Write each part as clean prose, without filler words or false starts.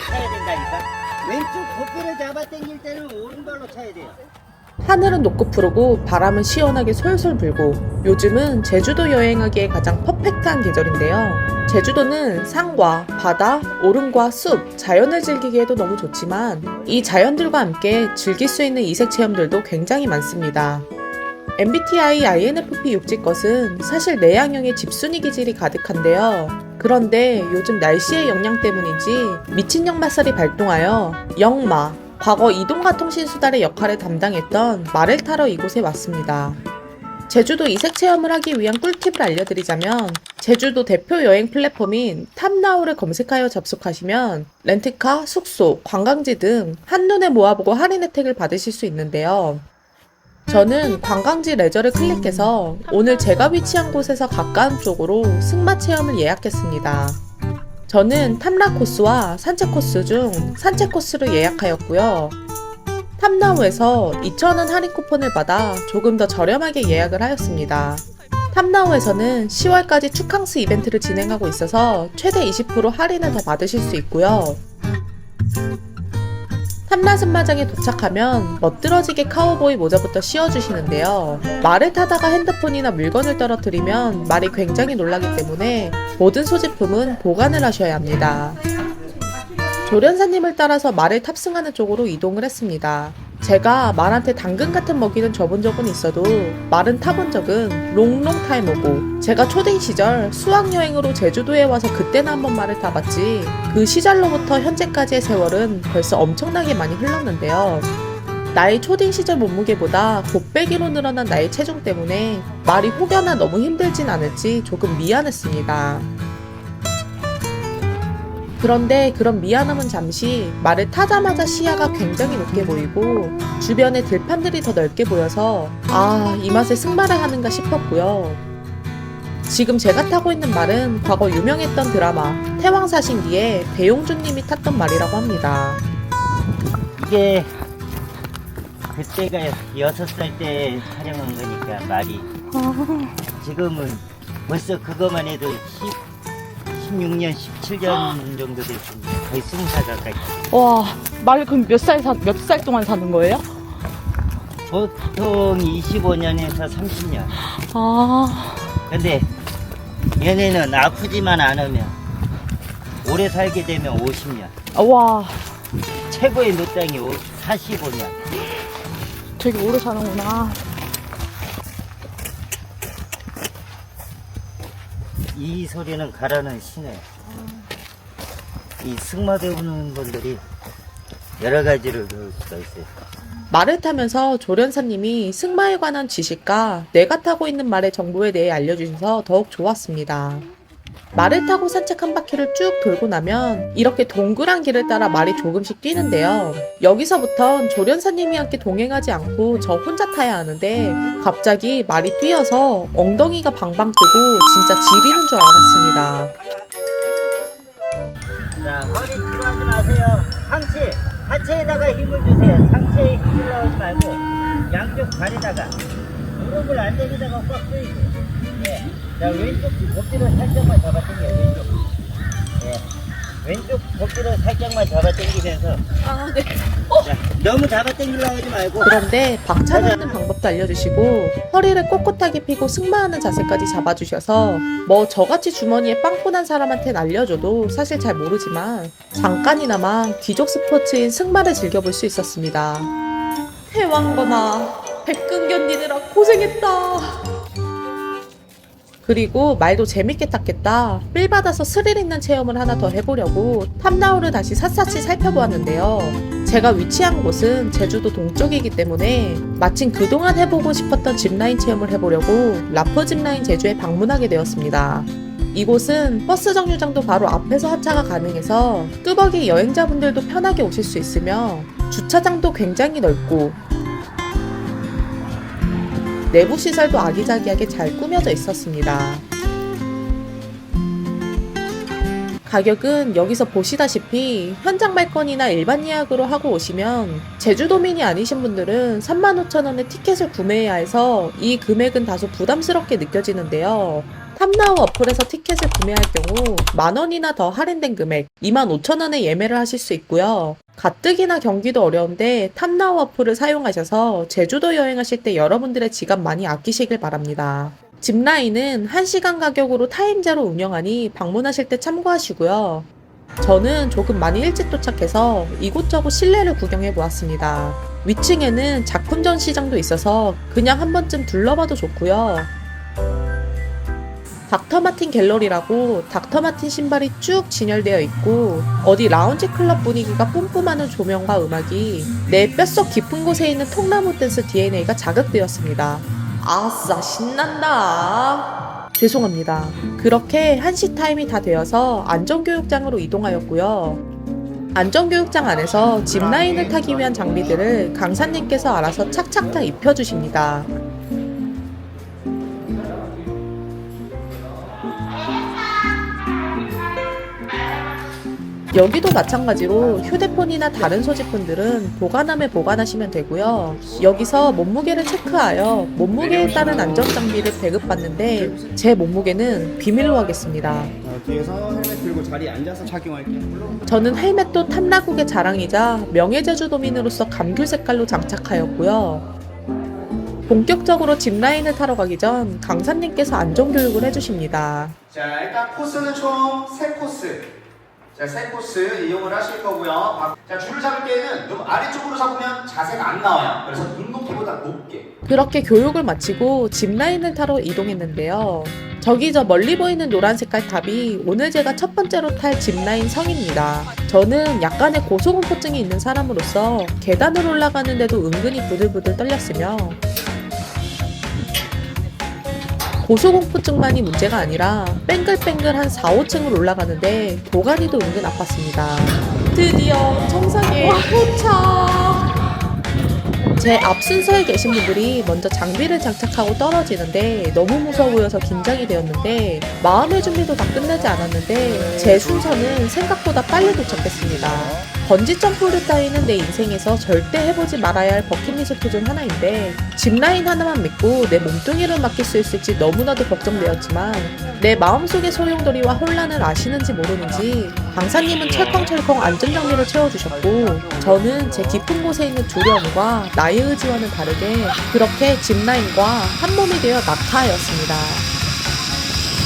차야 된다니까. 왼쪽 고삐를 잡아 당길 때는 오른발로 차야 돼요. 하늘은 높고 푸르고 바람은 시원하게 솔솔 불고 요즘은 제주도 여행하기에 가장 퍼펙트한 계절인데요. 제주도는 산과 바다, 오름과 숲, 자연을 즐기기에도 너무 좋지만 이 자연들과 함께 즐길 수 있는 이색 체험들도 굉장히 많습니다. MBTI INFP 육지것은 사실 내향형의 집순이 기질이 가득한데요. 그런데 요즘 날씨의 영향 때문인지 미친 역마살이 발동하여 역마, 과거 이동과 통신수달의 역할을 담당했던 말을 타러 이곳에 왔습니다. 제주도 이색 체험을 하기 위한 꿀팁을 알려드리자면 제주도 대표 여행 플랫폼인 탑나우를 검색하여 접속하시면 렌트카, 숙소, 관광지 등 한눈에 모아보고 할인 혜택을 받으실 수 있는데요. 저는 관광지 레저를 클릭해서 오늘 제가 위치한 곳에서 가까운 쪽으로 승마 체험을 예약했습니다. 저는 탐라 코스와 산책 코스 중 산책 코스를 예약하였고요. 탐나우에서 2,000원 할인 쿠폰을 받아 조금 더 저렴하게 예약을 하였습니다. 탐나우에서는 10월까지 축항스 이벤트를 진행하고 있어서 최대 20% 할인을 더 받으실 수 있고요. 탐라 승마장에 도착하면 멋들어지게 카우보이 모자부터 씌워주시는데요. 말을 타다가 핸드폰이나 물건을 떨어뜨리면 말이 굉장히 놀라기 때문에 모든 소지품은 보관을 하셔야 합니다. 조련사님을 따라서 말을 탑승하는 쪽으로 이동을 했습니다. 제가 말한테 당근 같은 먹이는 줘본 적은 있어도 말은 타본 적은 롱롱타임이고 제가 초딩 시절 수학여행으로 제주도에 와서 그때나 한번 말을 타봤지 그 시절로부터 현재까지의 세월은 벌써 엄청나게 많이 흘렀는데요. 나의 초딩 시절 몸무게보다 곱배기로 늘어난 나의 체중 때문에 말이 혹여나 너무 힘들진 않을지 조금 미안했습니다. 그런데 그런 미안함은 잠시 말을 타자마자 시야가 굉장히 높게 보이고 주변에 들판들이 더 넓게 보여서 이 맛에 승마를 하는가 싶었고요. 지금 제가 타고 있는 말은 과거 유명했던 드라마 태왕사신기에 배용준님이 탔던 말이라고 합니다. 이게 그때가 6살 때 촬영한 거니까 말이 지금은 벌써 그거만 해도 16년, 17년 정도 됐습니다. 거의 20살 가까이. 와, 말 그럼 몇 살 동안 사는 거예요? 보통 25년에서 30년. 아, 근데 얘네는 아프지만 않으면 오래 살게 되면 50년. 와, 최고의 노땅이 45년. 되게 오래 사는구나. 이 소리는 가라는 시네. 이 승마 배우는 분들이 여러 가지를 배울 수가 있어요. 말을 타면서 조련사님이 승마에 관한 지식과 내가 타고 있는 말의 정보에 대해 알려주셔서 더욱 좋았습니다. 말을 타고 산책 한 바퀴를 쭉 돌고 나면 이렇게 동그란 길을 따라 말이 조금씩 뛰는데요. 여기서부턴 조련사님이 함께 동행하지 않고 저 혼자 타야 하는데 갑자기 말이 뛰어서 엉덩이가 방방 뜨고 진짜 지리는 줄 알았습니다. 자, 허리 뒤로 하지 마세요. 상체, 하체에다가 힘을 주세요. 상체에 힘을 넣지 말고 양쪽 발에다가 무릎을 안 내리다가 꽉 조이고. 예. 자, 왼쪽 고삐를 살짝만 잡아 당겨요. 왼쪽. 예. 왼쪽 고삐를 살짝만 잡아 당기면서. 네. 자, 너무 잡아 당기려고 하지 말고. 그런데 박차 넣는 방법도 알려주시고 허리를 꼿꼿하게 펴고 승마하는 자세까지 잡아주셔서 뭐 저같이 주머니에 빵꾸난 사람한테는 알려줘도 사실 잘 모르지만 잠깐이나마 귀족 스포츠인 승마를 즐겨볼 수 있었습니다. 태왕거나 백근 견디느라 고생했다. 그리고 말도 재밌게 탔겠다 삘 받아서 스릴 있는 체험을 하나 더 해보려고 탐나우를 다시 샅샅이 살펴보았는데요. 제가 위치한 곳은 제주도 동쪽이기 때문에 마침 그동안 해보고 싶었던 짚라인 체험을 해보려고 라프 짚라인 제주에 방문하게 되었습니다. 이곳은 버스 정류장도 바로 앞에서 하차가 가능해서 뚜벅이 여행자분들도 편하게 오실 수 있으며 주차장도 굉장히 넓고 내부 시설도 아기자기하게 잘 꾸며져 있었습니다. 가격은 여기서 보시다시피 현장 발권이나 일반 예약으로 하고 오시면 제주도민이 아니신 분들은 35,000원의 티켓을 구매해야 해서 이 금액은 다소 부담스럽게 느껴지는데요. 탐나우 어플에서 티켓을 구매할 경우 10,000원이나 더 할인된 금액 25,000원에 예매를 하실 수 있고요. 가뜩이나 경기도 어려운데 탐나우 어플을 사용하셔서 제주도 여행하실 때 여러분들의 지갑 많이 아끼시길 바랍니다. 짚라인은 1시간 가격으로 타임제로 운영하니 방문하실 때 참고하시고요. 저는 조금 많이 일찍 도착해서 이곳저곳 실내를 구경해 보았습니다. 위층에는 작품 전시장도 있어서 그냥 한 번쯤 둘러봐도 좋고요. 닥터마틴 갤러리라고 닥터마틴 신발이 쭉 진열되어 있고 어디 라운지 클럽 분위기가 뿜뿜하는 조명과 음악이 내 뼛속 깊은 곳에 있는 통나무 댄스 DNA가 자극되었습니다. 아싸 신난다. 죄송합니다. 그렇게 한시 타임이 다 되어서 안전교육장으로 이동하였고요. 안전교육장 안에서 짚라인을 타기 위한 장비들을 강사님께서 알아서 착착 다 입혀주십니다. 여기도 마찬가지로 휴대폰이나 다른 소지품들은 보관함에 보관하시면 되고요. 여기서 몸무게를 체크하여 몸무게에 따른 안전장비를 배급받는데 제 몸무게는 비밀로 하겠습니다. 뒤에서 헬멧 들고 자리에 앉아서 착용할게요. 저는 헬멧도 탐나국의 자랑이자 명예제주도민으로서 감귤 색깔로 장착하였고요. 본격적으로 짚라인을 타러 가기 전 강사님께서 안전교육을 해주십니다. 자, 일단 코스는 총 3코스. 자, 3코스 이용을 하실 거고요. 자, 줄을 잡을 때는 너무 아래쪽으로 잡으면 자세가 안 나와요. 그래서 눈높이보다 높게. 그렇게 교육을 마치고 짚라인을 타러 이동했는데요. 저기 저 멀리 보이는 노란 색깔 탑이 오늘 제가 첫 번째로 탈 짚라인 성입니다. 저는 약간의 고소공포증이 있는 사람으로서 계단을 올라가는데도 은근히 부들부들 떨렸으며 고소공포증만이 문제가 아니라 뺑글뺑글 한 4, 5층을 올라가는데 도가니도 은근 아팠습니다. 드디어 정상에 도착! 제 앞 순서에 계신 분들이 먼저 장비를 장착하고 떨어지는데 너무 무서워 보여서 긴장이 되었는데 마음의 준비도 다 끝나지 않았는데 제 순서는 생각보다 빨리 도착했습니다. 번지점프를 따위는 내 인생에서 절대 해보지 말아야 할 버킷리스트 중 하나인데 짚라인 하나만 믿고 내 몸뚱이를 맡길 수 있을지 너무나도 걱정되었지만 내 마음속의 소용돌이와 혼란을 아시는지 모르는지 강사님은 철컹철컹 안전장비를 채워주셨고 저는 제 깊은 곳에 있는 두려움과 나의 의지와는 다르게 그렇게 짚라인과 한 몸이 되어 낙하하였습니다.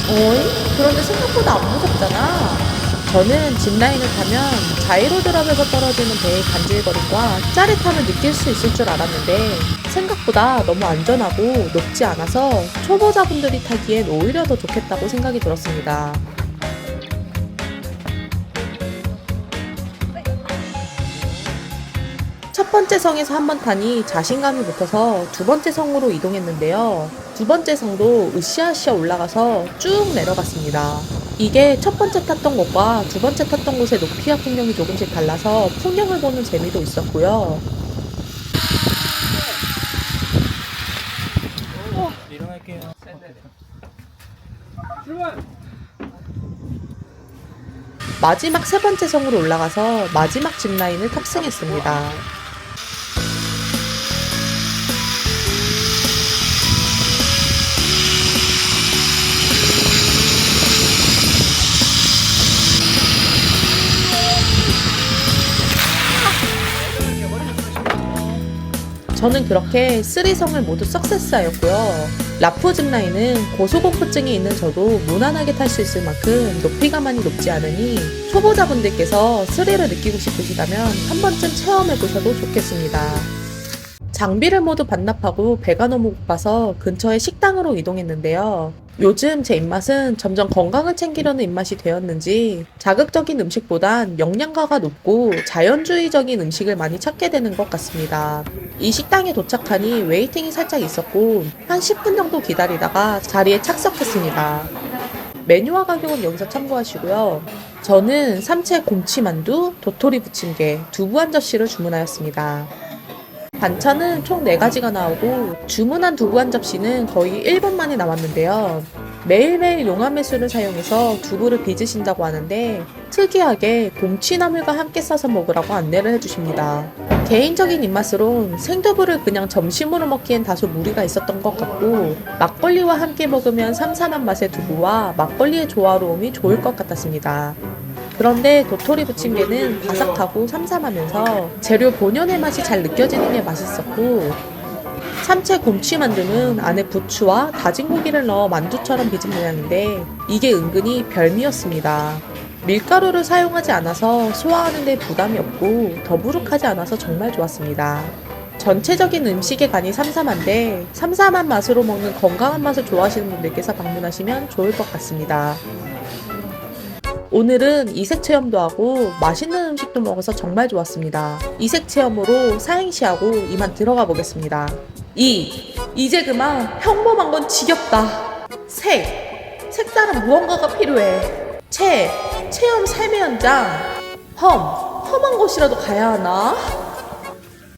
어이? 그런데 생각보다 안 무섭잖아. 저는 짚라인을 타면 자이로드랍에서 떨어지는 배의 간질거림과 짜릿함을 느낄 수 있을 줄 알았는데 생각보다 너무 안전하고 높지 않아서 초보자분들이 타기엔 오히려 더 좋겠다고 생각이 들었습니다. 첫 번째 성에서 한 번 타니 자신감이 붙어서 두 번째 성으로 이동했는데요. 두 번째 성도 으쌰으쌰 올라가서 쭉 내려갔습니다. 이게 첫 번째 탔던 곳과 두 번째 탔던 곳의 높이와 풍경이 조금씩 달라서 풍경을 보는 재미도 있었고요. 일어날게요. 마지막 세 번째 성으로 올라가서 마지막 짚라인을 탑승했습니다. 저는 그렇게 3성을 모두 석세스하였고요. 라프 짚라인은 고소공포증이 있는 저도 무난하게 탈 수 있을 만큼 높이가 많이 높지 않으니 초보자분들께서 스릴을 느끼고 싶으시다면 한 번쯤 체험해보셔도 좋겠습니다. 장비를 모두 반납하고 배가 너무 고파서 근처의 식당으로 이동했는데요. 요즘 제 입맛은 점점 건강을 챙기려는 입맛이 되었는지 자극적인 음식보단 영양가가 높고 자연주의적인 음식을 많이 찾게 되는 것 같습니다. 이 식당에 도착하니 웨이팅이 살짝 있었고 한 10분 정도 기다리다가 자리에 착석했습니다. 메뉴와 가격은 여기서 참고하시고요. 저는 삼채 곰치만두, 도토리 부침개, 두부 한 접시를 주문하였습니다. 반찬은 총 4가지가 나오고 주문한 두부 한 접시는 거의 1분 만에 나왔는데요. 매일매일 용암매술을 사용해서 두부를 빚으신다고 하는데 특이하게 곰취나물과 함께 싸서 먹으라고 안내를 해주십니다. 개인적인 입맛으론 생두부를 그냥 점심으로 먹기엔 다소 무리가 있었던 것 같고 막걸리와 함께 먹으면 삼삼한 맛의 두부와 막걸리의 조화로움이 좋을 것 같았습니다. 그런데 도토리 부침개는 바삭하고 삼삼하면서 재료 본연의 맛이 잘 느껴지는 게 맛있었고 참채 곰취 만두는 안에 부추와 다진 고기를 넣어 만두처럼 빚은 모양인데 이게 은근히 별미였습니다. 밀가루를 사용하지 않아서 소화하는 데 부담이 없고 더부룩하지 않아서 정말 좋았습니다. 전체적인 음식의 간이 삼삼한데 삼삼한 맛으로 먹는 건강한 맛을 좋아하시는 분들께서 방문하시면 좋을 것 같습니다. 오늘은 이색 체험도 하고 맛있는 음식도 먹어서 정말 좋았습니다. 이색 체험으로 사행시하고 이만 들어가 보겠습니다. 이제 그만 평범한 건 지겹다. 색다른 무언가가 필요해. 체험 삶의 현장. 험한 곳이라도 가야 하나?